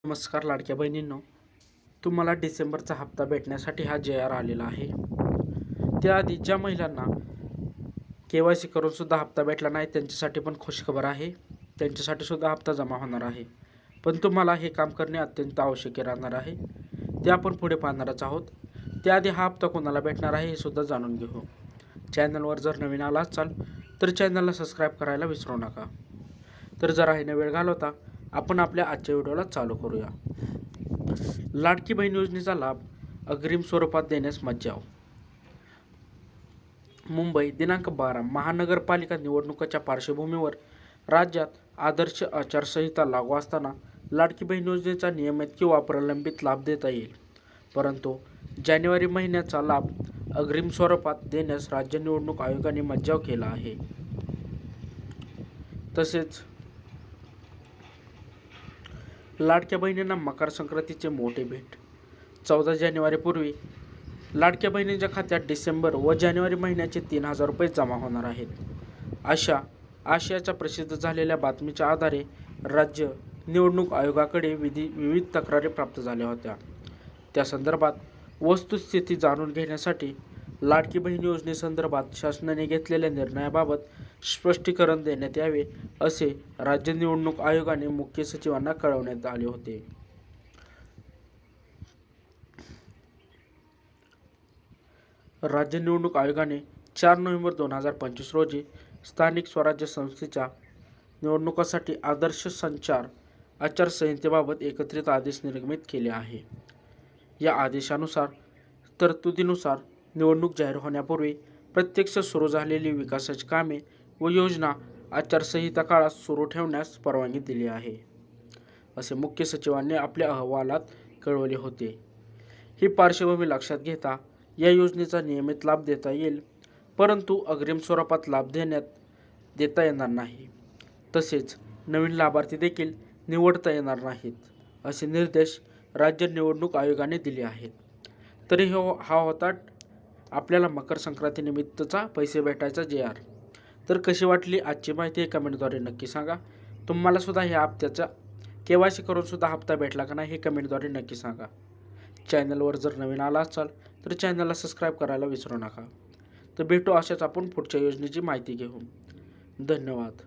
नमस्कार लाडक्या बहिणींनो, तुम्हाला डिसेंबरचा हप्ता भेटण्यासाठी हा JR आलेला आहे. त्याआधी ज्या महिलांना KYC करून सुद्धा हप्ता भेटला नाही त्यांच्यासाठी पण खुशखबर आहे. त्यांच्यासाठी सुद्धा हप्ता जमा होणार आहे. पण तुम्हाला हे काम करणे अत्यंत आवश्यक राहणार आहे. ते आपण पुढे पाहणारच आहोत. त्याआधी हा हप्ता कोणाला भेटणार आहे हे सुद्धा जाणून घेऊ. चॅनलवर जर नवीन आला असाल तर चॅनलला सबस्क्राईब करायला विसरू नका. तर जरा हे वेळ घालवता आपण आपल्या आजच्या व्हिडिओला चालू करूया. लाडकी बहीण योजनेचा लाभ अग्रिम स्वरूपात देण्यास मज्जाव. मुंबई दिनांक 12 महानगरपालिका निवडणुकाच्या पार्श्वभूमीवर राज्यात आदर्श आचारसंहिता लागू असताना लाडकी बहीण योजनेचा नियमित किंवा प्रलंबित लाभ देता येईल. परंतु जानेवारी महिन्याचा लाभ अग्रिम स्वरूपात देण्यास राज्य निवडणूक आयोगाने मज्जाव केला आहे. तसेच लाडक्या बहिणींना मकर संक्रांतीचे मोठे भेट. 14 जानेवारीपूर्वी लाडक्या बहिणींच्या खात्यात डिसेंबर व जानेवारी महिन्याचे 3,000 रुपये जमा होणार आहेत. अशा आशयाच्या प्रसिद्ध झालेल्या बातमीच्या आधारे राज्य निवडणूक आयोगाकडे विविध तक्रारी प्राप्त झाल्या होत्या. त्या संदर्भात वस्तुस्थिती जाणून घेण्यासाठी लाडकी बहीण योजनेसंदर्भात शासनाने घेतलेल्या निर्णयाबाबत स्पष्टीकरण देण्यात यावे असे राज्य निवडणूक आयोगाने मुख्य सचिवांना कळवण्यात आले होते. राज्य निवडणूक आयोगाने 4 नोव्हेंबर 2025 रोजी स्थानिक स्वराज्य संस्थेच्या निवडणुकांसाठी आदर्श संचार आचारसंहितेबाबत एकत्रित आदेश निर्गमित केले आहे. या आदेशानुसार तरतुदीनुसार निवडणूक जाहीर होण्यापूर्वी प्रत्यक्ष सुरू झालेली विकासाची कामे व योजना आचारसंहिता काळात सुरू ठेवण्यास परवानगी दिली आहे, असे मुख्य सचिवांनी आपल्या अहवालात कळवले होते. ही पार्श्वभूमी लक्षात घेता या योजनेचा नियमित लाभ देता येईल, परंतु अग्रिम स्वरूपात लाभ देता येणार नाही. तसेच नवीन लाभार्थी देखील निवडता येणार नाहीत, असे निर्देश राज्य निवडणूक आयोगाने दिले आहेत. तरी हा होता आपल्याला मकर संक्रांतीनिमित्तचा पैसे भेटायचा JR. तर कशी वाटली आजची माहिती हे कमेंटद्वारे नक्की सांगा. तुम्हाला सुद्धा ह्या हप्त्याचा KYC करून सुद्धा हप्ता भेटला का नाही हे कमेंटद्वारे नक्की सांगा. चॅनलवर जर नवीन आला असाल तर चॅनलला सबस्क्राईब करायला विसरू नका. तर भेटू अशाच आपण पुढच्या योजनेची माहिती घेऊ. धन्यवाद.